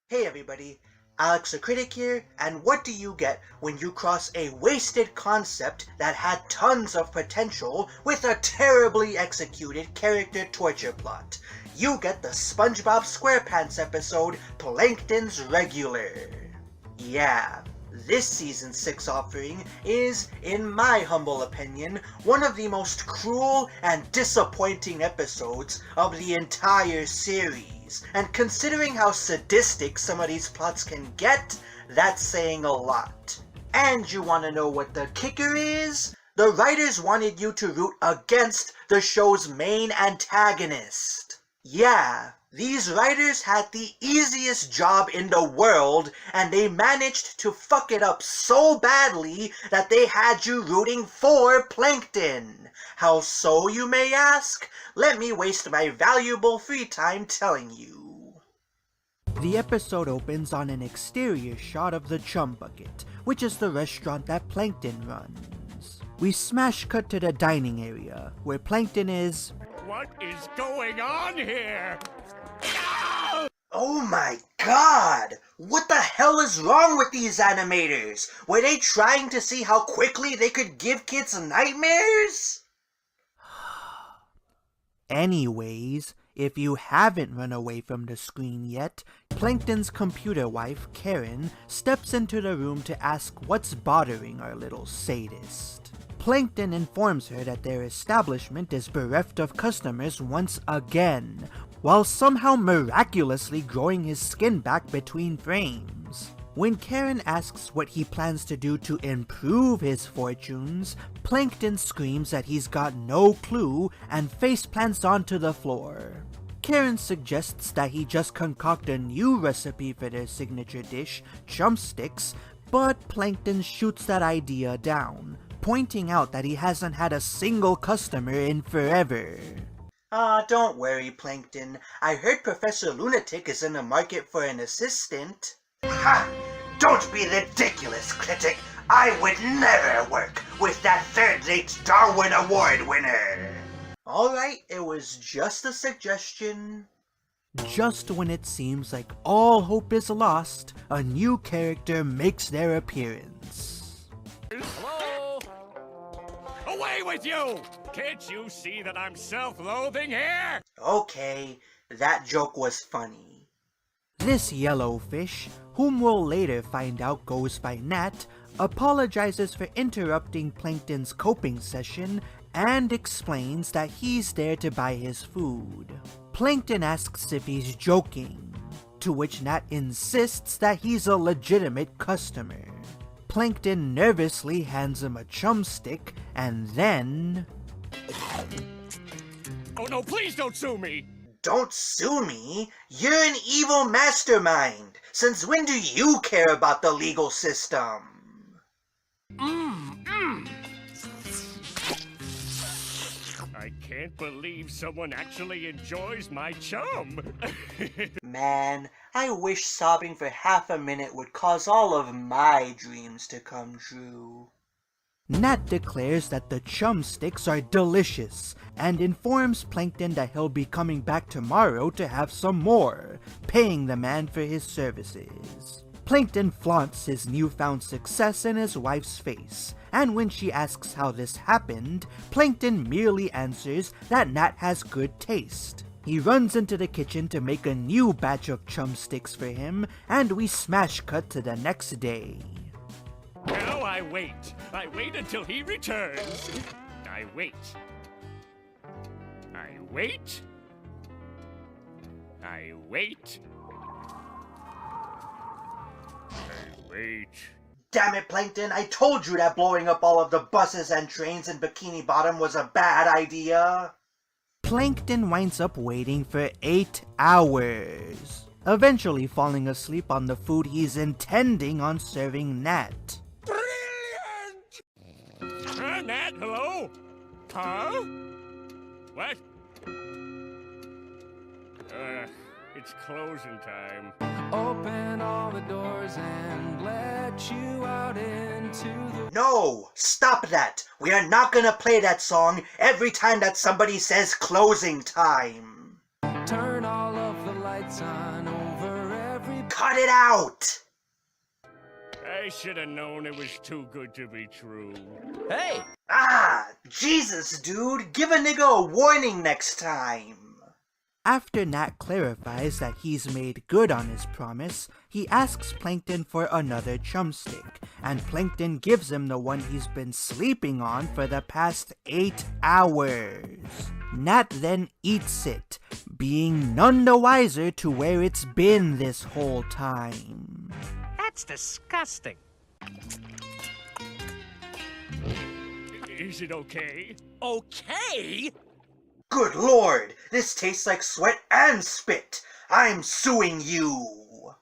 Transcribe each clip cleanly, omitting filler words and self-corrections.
Hey everybody, Alex the Critic here, and what do you get when you cross a wasted concept that had tons of potential with a terribly executed character torture plot? You get the SpongeBob SquarePants episode, Plankton's Regular. Yeah, this Season 6 offering is, in my humble opinion, one of the most cruel and disappointing episodes of the entire series. And considering how sadistic some of these plots can get, that's saying a lot. And you want to know what the kicker is? The writers wanted you to root against the show's main antagonist. Yeah, these writers had the easiest job in the world, and they managed to fuck it up so badly that they had you rooting for Plankton. How so, you may ask? Let me waste my valuable free time telling you. The episode opens on an exterior shot of the Chum Bucket, which is the restaurant that Plankton runs. We smash cut to the dining area, where Plankton is... What is going on here? Oh my god! What the hell is wrong with these animators? Were they trying to see how quickly they could give kids nightmares? Anyways, if you haven't run away from the screen yet, Plankton's computer wife, Karen, steps into the room to ask what's bothering our little sadist. Plankton informs her that their establishment is bereft of customers once again, while somehow miraculously growing his skin back between frames. When Karen asks what he plans to do to improve his fortunes, Plankton screams that he's got no clue and face plants onto the floor. Karen suggests that he just concoct a new recipe for their signature dish, Chumsticks, but Plankton shoots that idea down, pointing out that he hasn't had a single customer in forever. Don't worry, Plankton. I heard Professor Lunatic is in the market for an assistant. Ha! Don't be ridiculous, Critic. I would never work with that third-rate Darwin Award winner. Alright, it was just a suggestion. Just when it seems like all hope is lost, a new character makes their appearance. Hello? Away with you! Can't you see that I'm self-loathing here? Okay, that joke was funny. This yellowfish, whom we'll later find out goes by Nat, apologizes for interrupting Plankton's coping session and explains that he's there to buy his food. Plankton asks if he's joking, to which Nat insists that he's a legitimate customer. Plankton nervously hands him a chumstick and then... Oh no, please don't sue me! Don't sue me? You're an evil mastermind. Since when do you care about the legal system? I can't believe someone actually enjoys my chum. Man, I wish sobbing for half a minute would cause all of my dreams to come true. Nat declares that the chumsticks are delicious and informs Plankton that he'll be coming back tomorrow to have some more, paying the man for his services. Plankton flaunts his newfound success in his wife's face, and when she asks how this happened, Plankton merely answers that Nat has good taste. He runs into the kitchen to make a new batch of chumsticks for him, and we smash cut to the next day. Now I wait. I wait until he returns. I wait. I wait. I wait. I wait. Damn it, Plankton, I told you that blowing up all of the buses and trains in Bikini Bottom was a bad idea. Plankton winds up waiting for 8 hours, eventually falling asleep on the food he's intending on serving Nat. Brilliant! Nat, hello? Huh? What? It's closing time. Open all the doors and let you out into the... No! Stop that! We are not gonna play that song every time that somebody says closing time. Turn all of the lights on over every... Cut it out! I should have known it was too good to be true. Hey! Ah, Jesus, dude, give a nigga a warning next time. After Nat clarifies that he's made good on his promise, he asks Plankton for another chumstick, and Plankton gives him the one he's been sleeping on for the past 8 hours. Nat then eats it, being none the wiser to where it's been this whole time. That's disgusting. Is it okay? Okay? Good lord, this tastes like sweat and spit. I'm suing you.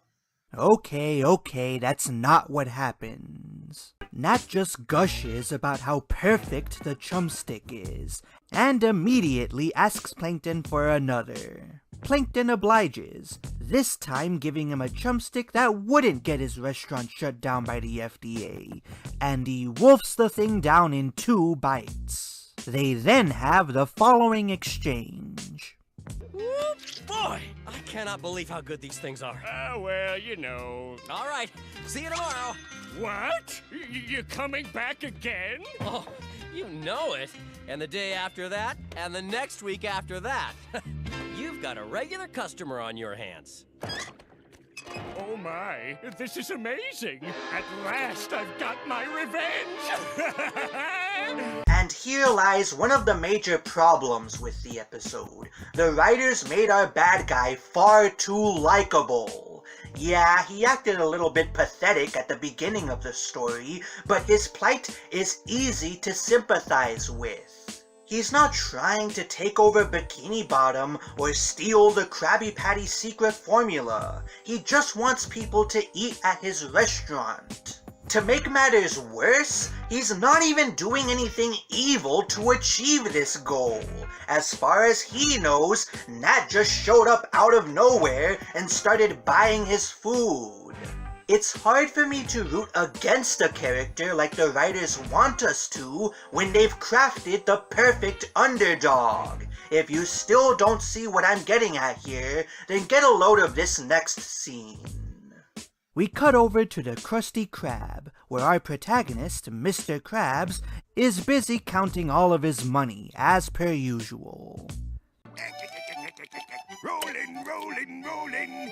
Okay, that's not what happens. Nat just gushes about how perfect the chumstick is, and immediately asks Plankton for another. Plankton obliges, this time giving him a chumstick that wouldn't get his restaurant shut down by the FDA, and he wolfs the thing down in 2 bites. They then have the following exchange. Boy, I cannot believe how good these things are. Well, you know. All right, see you tomorrow. What? You're coming back again? Oh, you know it. And the day after that, and the next week after that. You've got a regular customer on your hands. Oh my, this is amazing. At last I've got my revenge. And here lies one of the major problems with the episode. The writers made our bad guy far too likable. Yeah, he acted a little bit pathetic at the beginning of the story, but his plight is easy to sympathize with. He's not trying to take over Bikini Bottom or steal the Krabby Patty secret formula. He just wants people to eat at his restaurant. To make matters worse, he's not even doing anything evil to achieve this goal. As far as he knows, Nat just showed up out of nowhere and started buying his food. It's hard for me to root against a character like the writers want us to when they've crafted the perfect underdog. If you still don't see what I'm getting at here, then get a load of this next scene. We cut over to the Krusty Krab, where our protagonist, Mr. Krabs, is busy counting all of his money, as per usual. Rolling.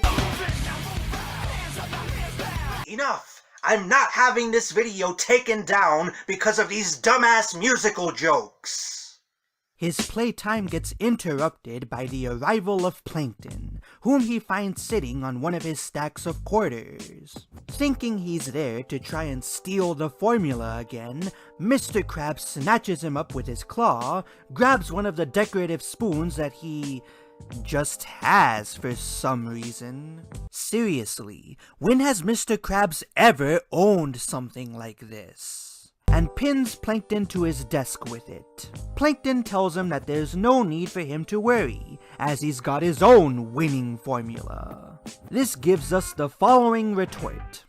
Enough! I'm not having this video taken down because of these dumbass musical jokes. His playtime gets interrupted by the arrival of Plankton, whom he finds sitting on one of his stacks of quarters. Thinking he's there to try and steal the formula again, Mr. Krabs snatches him up with his claw, grabs one of the decorative spoons that he just has for some reason. Seriously, when has Mr. Krabs ever owned something like this? And pins Plankton to his desk with it. Plankton tells him that there's no need for him to worry, as he's got his own winning formula. This gives us the following retort.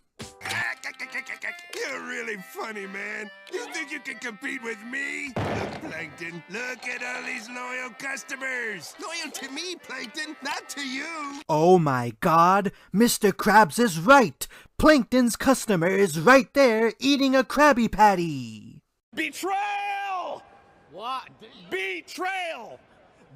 You're really funny, man. You think you can compete with me? Look, Plankton, look at all these loyal customers. Loyal to me, Plankton, not to you. Oh my god, Mr. Krabs is right! Plankton's customer is right there eating a Krabby Patty! Betrayal! What? Betrayal!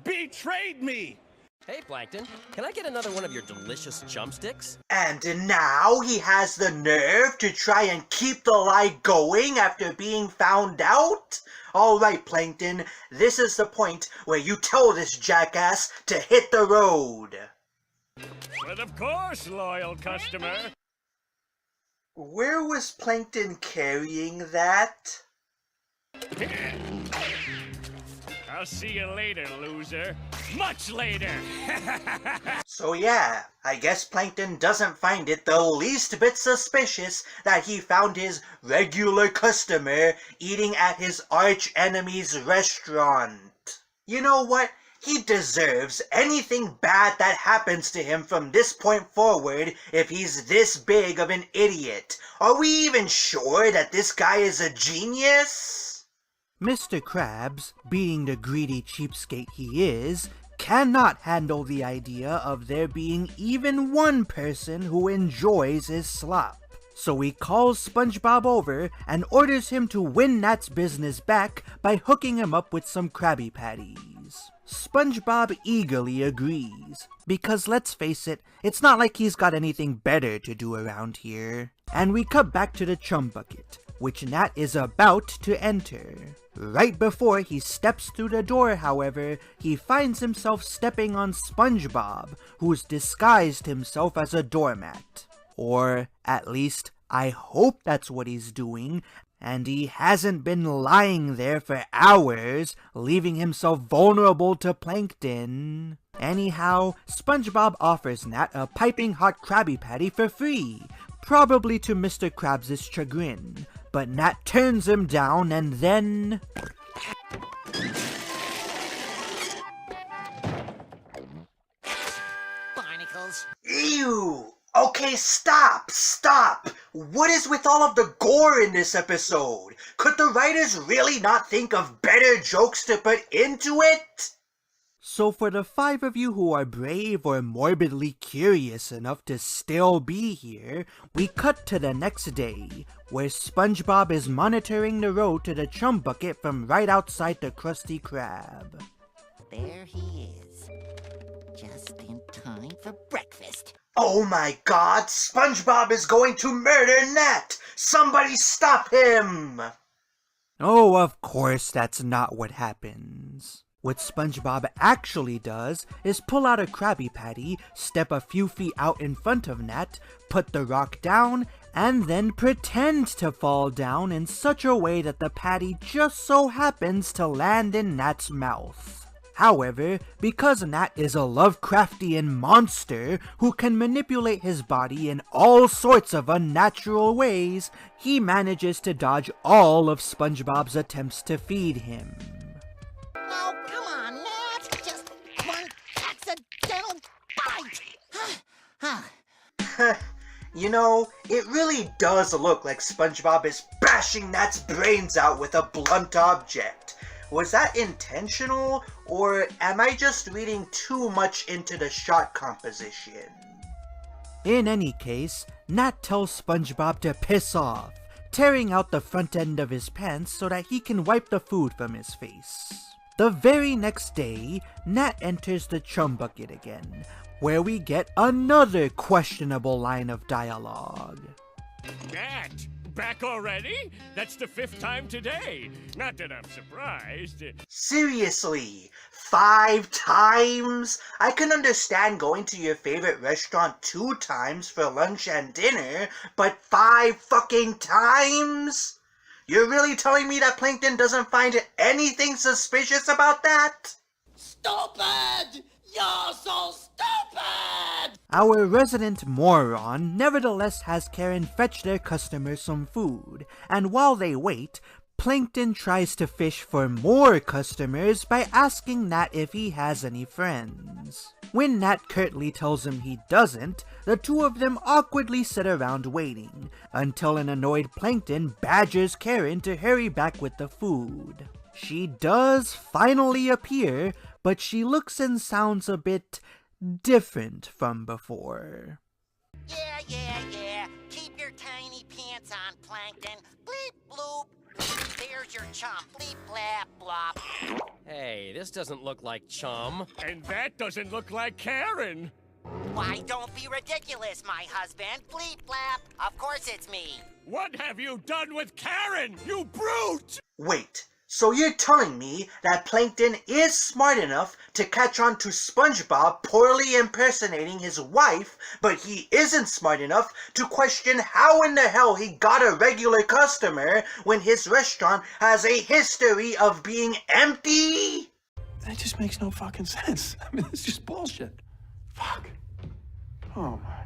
Betrayed me! Hey, Plankton, can I get another one of your delicious chumsticks? And now he has the nerve to try and keep the lie going after being found out? Alright, Plankton, this is the point where you tell this jackass to hit the road. But of course, loyal customer. Where was Plankton carrying that? I'll see you later, loser. Much later! So yeah, I guess Plankton doesn't find it the least bit suspicious that he found his regular customer eating at his arch enemy's restaurant. You know what? He deserves anything bad that happens to him from this point forward if he's this big of an idiot. Are we even sure that this guy is a genius? Mr. Krabs, being the greedy cheapskate he is, cannot handle the idea of there being even one person who enjoys his slop. So he calls SpongeBob over and orders him to win Nat's business back by hooking him up with some Krabby Patties. SpongeBob eagerly agrees, because let's face it, it's not like he's got anything better to do around here. And we cut back to the chum bucket, which Nat is about to enter. Right before he steps through the door, however, he finds himself stepping on SpongeBob, who's disguised himself as a doormat. Or, at least, I hope that's what he's doing, and he hasn't been lying there for hours, leaving himself vulnerable to Plankton. Anyhow, SpongeBob offers Nat a piping hot Krabby Patty for free, probably to Mr. Krabs' chagrin, but Nat turns him down and then... Barnacles. Ew! Okay, stop! What is with all of the gore in this episode? Could the writers really not think of better jokes to put into it? So for the 5 of you who are brave or morbidly curious enough to still be here, we cut to the next day, where SpongeBob is monitoring the road to the chum bucket from right outside the Krusty Krab. There he is. Just in time for breakfast. Oh my god, SpongeBob is going to murder Nat! Somebody stop him! Oh, of course that's not what happens. What SpongeBob actually does is pull out a Krabby Patty, step a few feet out in front of Nat, put the rock down, and then pretend to fall down in such a way that the patty just so happens to land in Nat's mouth. However, because Nat is a Lovecraftian monster who can manipulate his body in all sorts of unnatural ways, he manages to dodge all of SpongeBob's attempts to feed him. Oh, come on, Nat! Just one accidental bite! You know, it really does look like SpongeBob is bashing Nat's brains out with a blunt object. Was that intentional, or am I just reading too much into the shot composition? In any case, Nat tells SpongeBob to piss off, tearing out the front end of his pants so that he can wipe the food from his face. The very next day, Nat enters the chum bucket again, where we get another questionable line of dialogue. Nat, back already? That's the 5th time today. Not that I'm surprised. Seriously, 5 times? I can understand going to your favorite restaurant 2 times for lunch and dinner, but 5 fucking times? You're really telling me that Plankton doesn't find anything suspicious about that? Stupid! You're so stupid! Our resident moron nevertheless has Karen fetch their customers some food, and while they wait, Plankton tries to fish for more customers by asking Nat if he has any friends. When Nat curtly tells him he doesn't, the two of them awkwardly sit around waiting, until an annoyed Plankton badgers Karen to hurry back with the food. She does finally appear, but she looks and sounds a bit different from before. Yeah. Keep your tiny pants on, Plankton. Bleep bloop. There's your chum. Bleep blap blop. Hey, this doesn't look like chum. And that doesn't look like Karen. Why, don't be ridiculous, my husband. Bleep blap. Of course it's me. What have you done with Karen, you brute? Wait, so you're telling me that Plankton is smart enough to catch on to SpongeBob poorly impersonating his wife, but he isn't smart enough to question how in the hell he got a regular customer when his restaurant has a history of being empty? That just makes no fucking sense. I mean, it's just bullshit. Fuck. Oh my.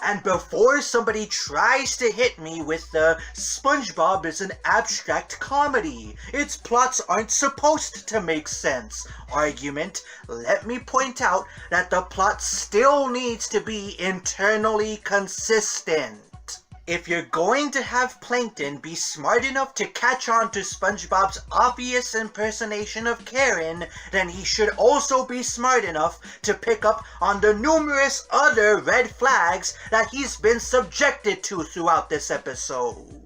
And before somebody tries to hit me with the SpongeBob is an abstract comedy, its plots aren't supposed to make sense argument, let me point out that the plot still needs to be internally consistent. if you're going to have Plankton be smart enough to catch on to SpongeBob's obvious impersonation of Karen, then he should also be smart enough to pick up on the numerous other red flags that he's been subjected to throughout this episode.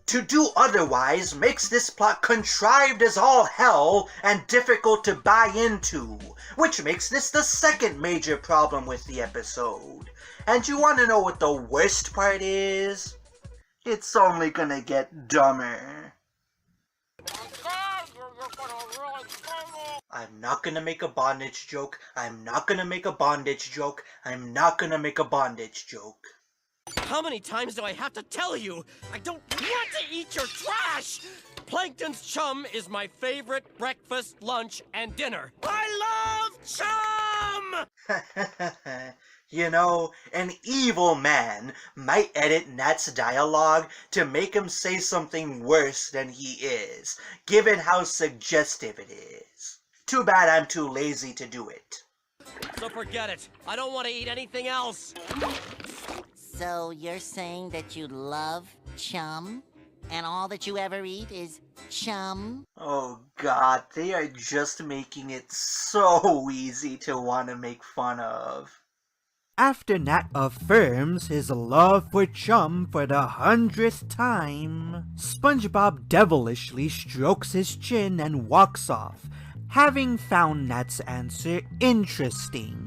To do otherwise makes this plot contrived as all hell and difficult to buy into, which makes this the second major problem with the episode. And you want to know what the worst part is? It's only gonna get dumber. I'm not gonna make a bondage joke. I'm not gonna make a bondage joke. I'm not gonna make a bondage joke. How many times do I have to tell you? I don't want to eat your trash! Plankton's chum is my favorite breakfast, lunch, and dinner. I love chum! You know, an evil man might edit Nat's dialogue to make him say something worse than he is, given how suggestive it is. Too bad I'm too lazy to do it. So forget it. I don't want to eat anything else. So you're saying that you love chum? And all that you ever eat is chum? Oh god, they are just making it so easy to want to make fun of. After Nat affirms his love for Chum for the 100th time, SpongeBob devilishly strokes his chin and walks off, having found Nat's answer interesting.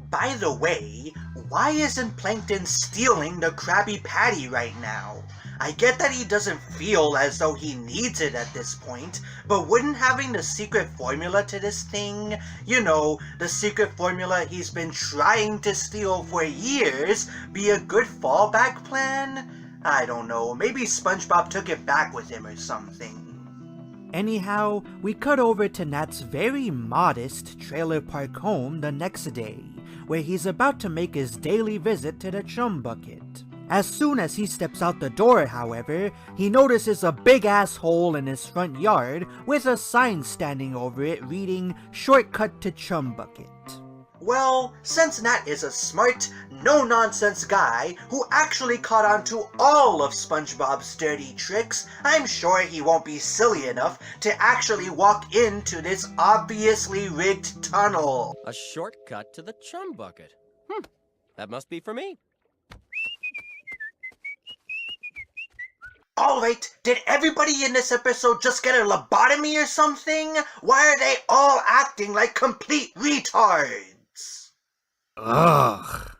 By the way, why isn't Plankton stealing the Krabby Patty right now? I get that he doesn't feel as though he needs it at this point, but wouldn't having the secret formula to this thing, you know, the secret formula he's been trying to steal for years, be a good fallback plan? I don't know, maybe SpongeBob took it back with him or something. Anyhow, we cut over to Nat's very modest trailer park home the next day, where he's about to make his daily visit to the Chum Bucket. As soon as he steps out the door, however, he notices a big-ass hole in his front yard with a sign standing over it reading, "Shortcut to Chum Bucket." Well, since Nat is a smart, no-nonsense guy who actually caught on to all of SpongeBob's dirty tricks, I'm sure he won't be silly enough to actually walk into this obviously rigged tunnel. A shortcut to the chum bucket. That must be for me. Alright, did everybody in this episode just get a lobotomy or something? Why are they all acting like complete retards? Ugh.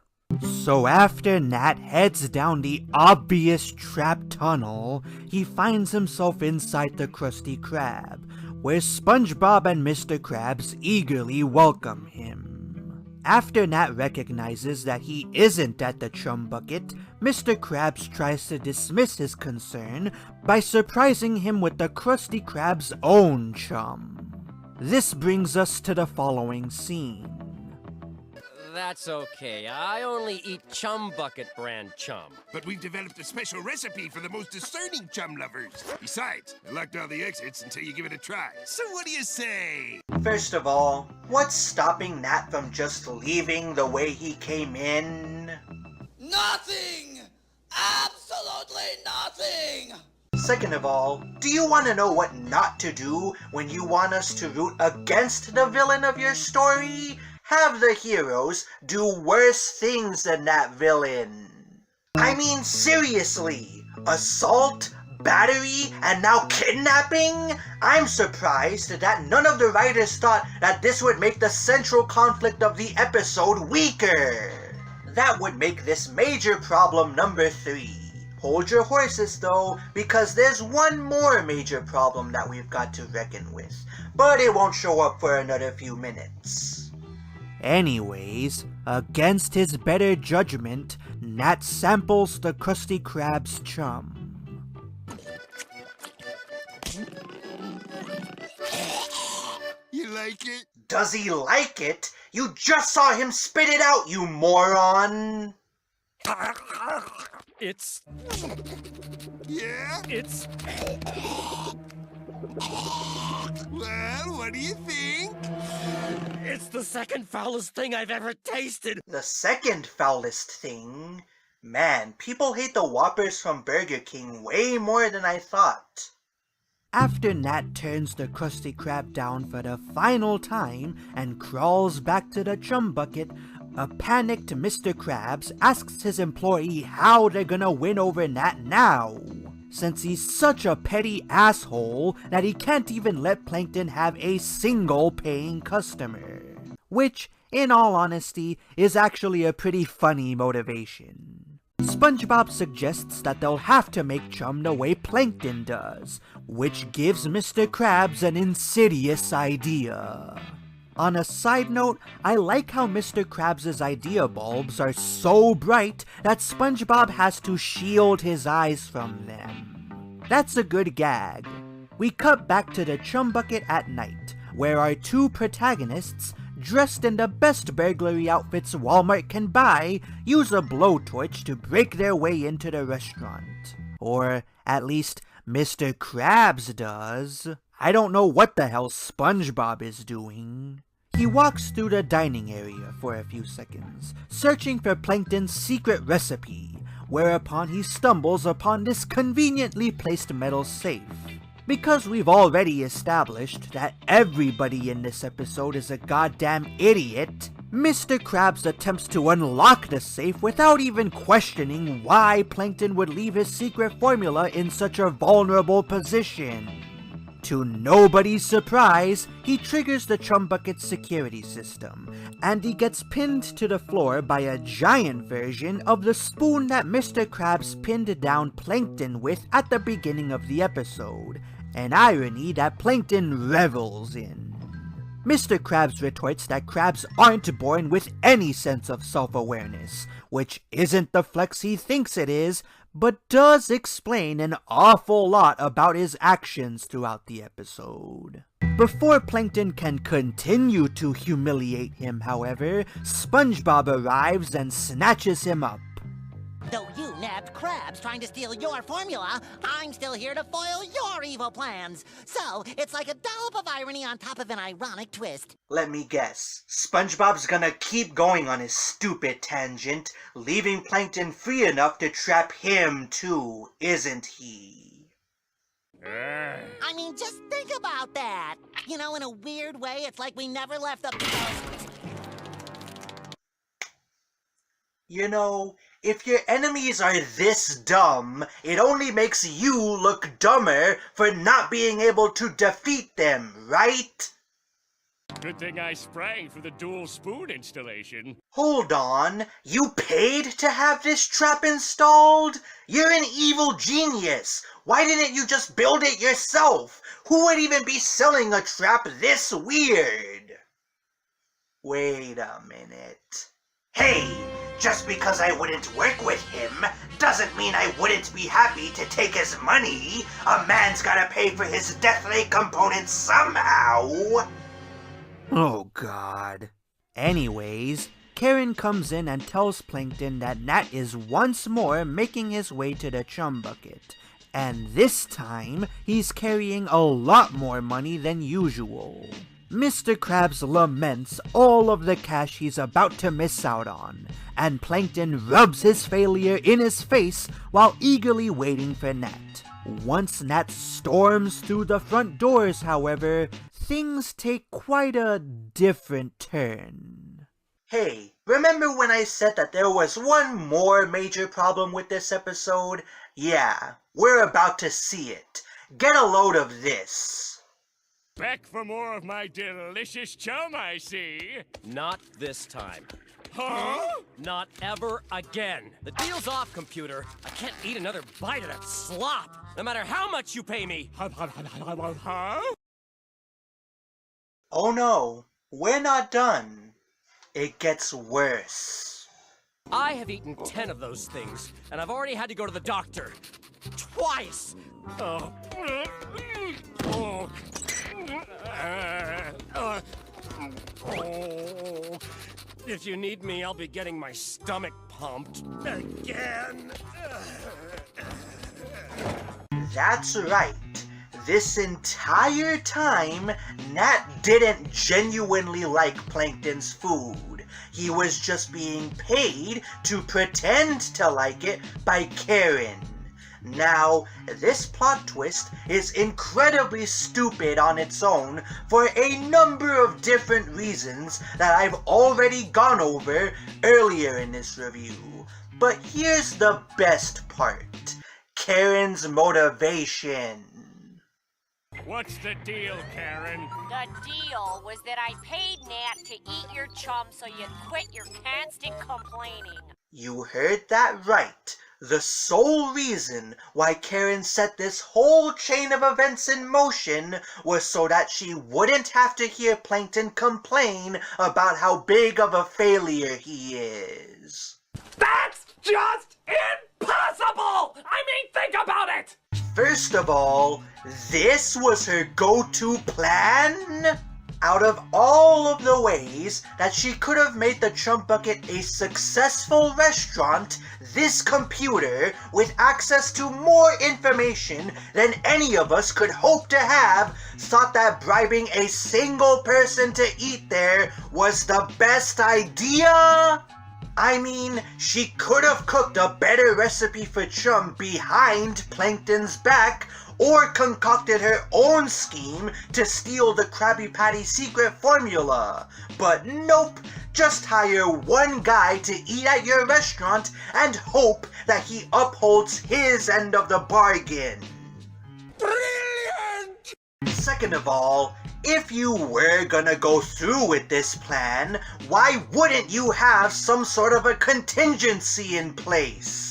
So after Nat heads down the obvious trap tunnel, he finds himself inside the Krusty Krab, where SpongeBob and Mr. Krabs eagerly welcome him. After Nat recognizes that he isn't at the Chum Bucket, Mr. Krabs tries to dismiss his concern by surprising him with the Krusty Krab's own chum. This brings us to the following scene. That's okay. I only eat Chum Bucket brand chum. But we've developed a special recipe for the most discerning chum lovers. Besides, I locked all the exits until you give it a try. So what do you say? First of all, what's stopping Nat from just leaving the way he came in? Nothing! Absolutely nothing! Second of all, do you want to know what not to do when you want us to root against the villain of your story? Have the heroes do worse things than that villain. I mean, seriously, assault, battery, and now kidnapping? I'm surprised that none of the writers thought that this would make the central conflict of the episode weaker. That would make this major problem number 3. Hold your horses though, because there's one more major problem that we've got to reckon with, but it won't show up for another few minutes. Anyways, against his better judgment, Nat samples the Krusty Krab's chum. You like it? Does he like it? You just saw him spit it out, you moron! It's... Yeah? It's... Well, what do you think? It's the second foulest thing I've ever tasted. The second foulest thing? Man, people hate the Whoppers from Burger King way more than I thought. After Nat turns the Krusty Krab down for the final time and crawls back to the chum bucket, a panicked Mr. Krabs asks his employee how they're gonna win over Nat now, since he's such a petty asshole that he can't even let Plankton have a single paying customer. Which, in all honesty, is actually a pretty funny motivation. SpongeBob suggests that they'll have to make chum the way Plankton does, which gives Mr. Krabs an insidious idea. On a side note, I like how Mr. Krabs' idea bulbs are so bright that SpongeBob has to shield his eyes from them. That's a good gag. We cut back to the chum bucket at night, where our two protagonists, dressed in the best burglary outfits Walmart can buy, use a blowtorch to break their way into the restaurant. Or, at least, Mr. Krabs does. I don't know what the hell SpongeBob is doing. He walks through the dining area for a few seconds, searching for Plankton's secret recipe, whereupon he stumbles upon this conveniently placed metal safe. Because we've already established that everybody in this episode is a goddamn idiot, Mr. Krabs attempts to unlock the safe without even questioning why Plankton would leave his secret formula in such a vulnerable position. To nobody's surprise, he triggers the chum bucket's security system, and he gets pinned to the floor by a giant version of the spoon that Mr. Krabs pinned down Plankton with at the beginning of the episode, an irony that Plankton revels in. Mr. Krabs retorts that crabs aren't born with any sense of self-awareness, which isn't the flex he thinks it is, but does explain an awful lot about his actions throughout the episode. Before Plankton can continue to humiliate him, however, SpongeBob arrives and snatches him up. Though you nabbed crabs trying to steal your formula, I'm still here to foil your evil plans. So, it's like a dollop of irony on top of an ironic twist. Let me guess. SpongeBob's gonna keep going on his stupid tangent, leaving Plankton free enough to trap him too, isn't he? I mean, just think about that. You know, in a weird way, it's like we never left the... You know, if your enemies are this dumb, it only makes you look dumber for not being able to defeat them, right? Good thing I sprang for the dual spoon installation. Hold on, you paid to have this trap installed? You're an evil genius. Why didn't you just build it yourself? Who would even be selling a trap this weird? Wait a minute. Hey, just because I wouldn't work with him doesn't mean I wouldn't be happy to take his money. A man's gotta pay for his death ray components somehow. Oh god. Anyways, Karen comes in and tells Plankton that Nat is once more making his way to the chum bucket, and this time he's carrying a lot more money than usual. Mr. Krabs laments all of the cash he's about to miss out on, and Plankton rubs his failure in his face while eagerly waiting for Nat. Once Nat storms through the front doors, however, things take quite a different turn. Hey, remember when I said that there was one more major problem with this episode? Yeah, we're about to see it. Get a load of this. Back for more of my delicious chum, I see. Not this time. Huh? Not ever again. The deal's off, computer. I can't eat another bite of that slop, no matter how much you pay me. Huh? Oh no, we're not done. It gets worse. I have eaten 10 of those things, and I've already had to go to the doctor. Twice! Oh. Oh. Oh. If you need me, I'll be getting my stomach pumped again. That's right. This entire time, Nat didn't genuinely like Plankton's food. He was just being paid to pretend to like it by Karen. Now, this plot twist is incredibly stupid on its own for a number of different reasons that I've already gone over earlier in this review. But here's the best part: Karen's motivation. What's the deal, Karen? The deal was that I paid Nat to eat your chum so you'd quit your constant complaining. You heard that right. The sole reason why Karen set this whole chain of events in motion was so that she wouldn't have to hear Plankton complain about how big of a failure he is. That's just impossible! I mean, think about it! First of all, this was her go-to plan? Out of all of the ways that she could have made the Chum Bucket a successful restaurant, this computer, with access to more information than any of us could hope to have, thought that bribing a single person to eat there was the best idea? I mean, she could have cooked a better recipe for chum behind Plankton's back, or concocted her own scheme to steal the Krabby Patty secret formula. But nope, just hire one guy to eat at your restaurant and hope that he upholds his end of the bargain. Brilliant! Second of all, if you were gonna go through with this plan, why wouldn't you have some sort of a contingency in place?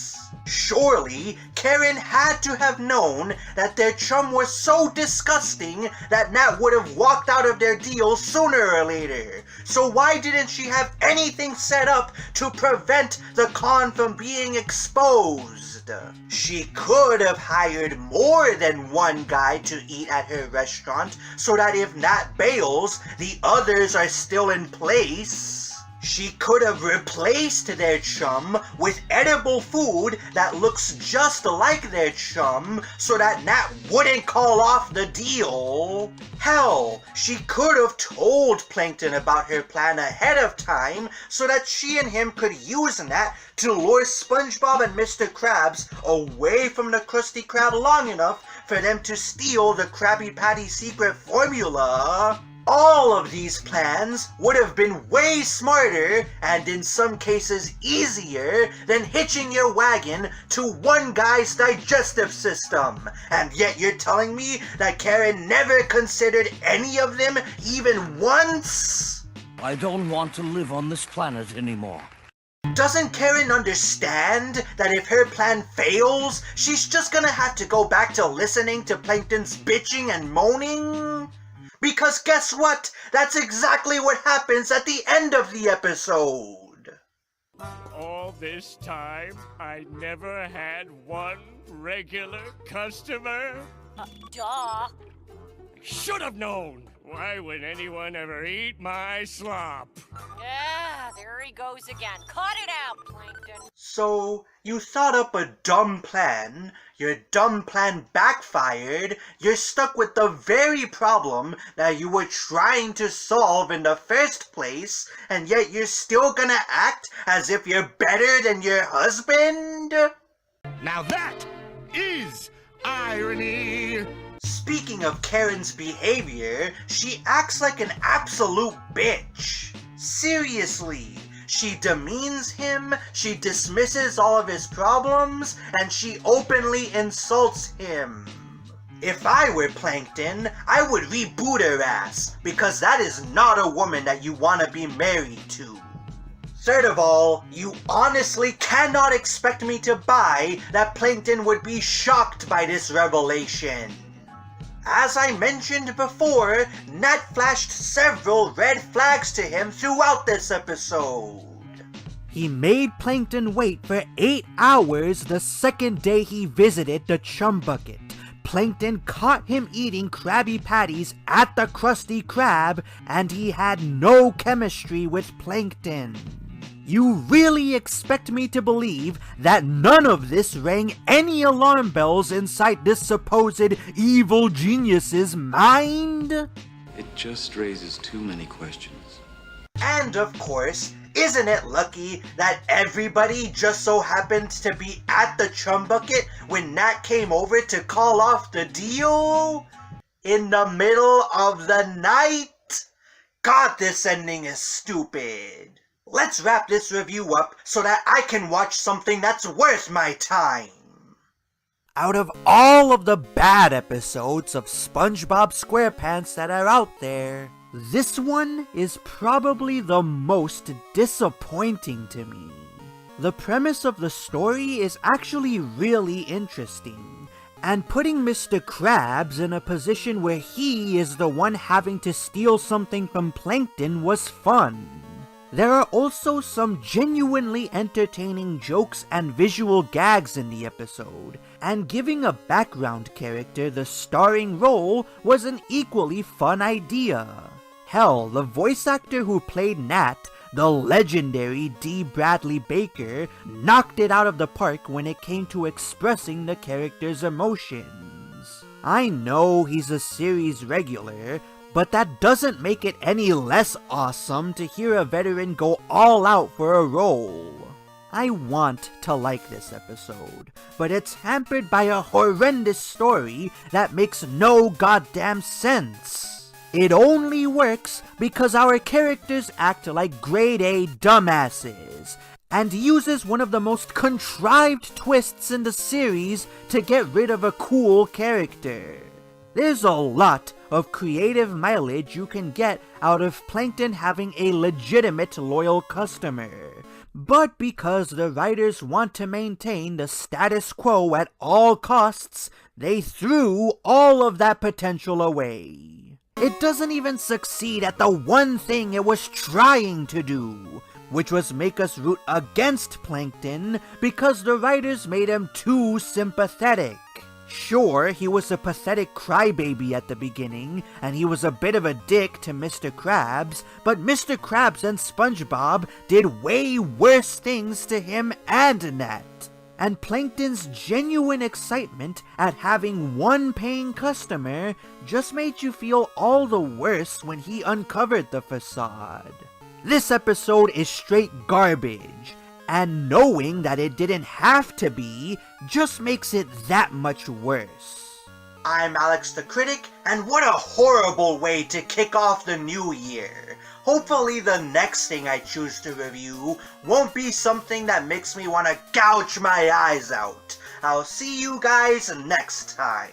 Surely, Karen had to have known that their chum was so disgusting that Nat would have walked out of their deal sooner or later. So why didn't she have anything set up to prevent the con from being exposed? She could have hired more than one guy to eat at her restaurant so that if Nat bails, the others are still in place. She could have replaced their chum with edible food that looks just like their chum so that Nat wouldn't call off the deal. Hell, she could have told Plankton about her plan ahead of time so that she and him could use Nat to lure SpongeBob and Mr. Krabs away from the Krusty Krab long enough for them to steal the Krabby Patty secret formula. All of these plans would have been way smarter and in some cases easier than hitching your wagon to one guy's digestive system. And yet you're telling me that Karen never considered any of them even once? I don't want to live on this planet anymore. Doesn't Karen understand that if her plan fails, she's just gonna have to go back to listening to Plankton's bitching and moaning? Because guess what? That's exactly what happens at the end of the episode. All this time, I never had one regular customer? Duh. Should have known! Why would anyone ever eat my slop? Yeah, there he goes again. Cut it out, Plankton. So, you thought up a dumb plan, your dumb plan backfired, you're stuck with the very problem that you were trying to solve in the first place, and yet you're still gonna act as if you're better than your husband? Now that is irony! Speaking of Karen's behavior, she acts like an absolute bitch. Seriously, she demeans him, she dismisses all of his problems, and she openly insults him. If I were Plankton, I would reboot her ass, because that is not a woman that you want to be married to. Third of all, you honestly cannot expect me to buy that Plankton would be shocked by this revelation. As I mentioned before, Nat flashed several red flags to him throughout this episode. He made Plankton wait for 8 hours the second day he visited the Chum Bucket. Plankton caught him eating Krabby Patties at the Krusty Krab, and he had no chemistry with Plankton. You really expect me to believe that none of this rang any alarm bells inside this supposed evil genius's mind? It just raises too many questions. And of course, Isn't it lucky that everybody just so happened to be at the chum bucket when Nat came over to call off the deal? In the middle of the night? God, this ending is stupid. Let's wrap this review up so that I can watch something that's worth my time. Out of all of the bad episodes of SpongeBob SquarePants that are out there, this one is probably the most disappointing to me. The premise of the story is actually really interesting, and putting Mr. Krabs in a position where he is the one having to steal something from Plankton was fun. There are also some genuinely entertaining jokes and visual gags in the episode, and giving a background character the starring role was an equally fun idea. Hell, the voice actor who played Nat, the legendary D. Bradley Baker, knocked it out of the park when it came to expressing the character's emotions. I know he's a series regular, but that doesn't make it any less awesome to hear a veteran go all out for a role. I want to like this episode, but it's hampered by a horrendous story that makes no goddamn sense. It only works because our characters act like grade A dumbasses, and uses one of the most contrived twists in the series to get rid of a cool character. There's a lot of creative mileage you can get out of Plankton having a legitimate loyal customer, but because the writers want to maintain the status quo at all costs, they threw all of that potential away. It doesn't even succeed at the one thing it was trying to do, which was make us root against Plankton because the writers made him too sympathetic. Sure, he was a pathetic crybaby at the beginning, and he was a bit of a dick to Mr. Krabs, but Mr. Krabs and SpongeBob did way worse things to him and Nat. And Plankton's genuine excitement at having one paying customer just made you feel all the worse when he uncovered the facade. This episode is straight garbage, and knowing that it didn't have to be just makes it that much worse. I'm Alex the Critic, and what a horrible way to kick off the new year. Hopefully the next thing I choose to review won't be something that makes me want to gouge my eyes out. I'll see you guys next time.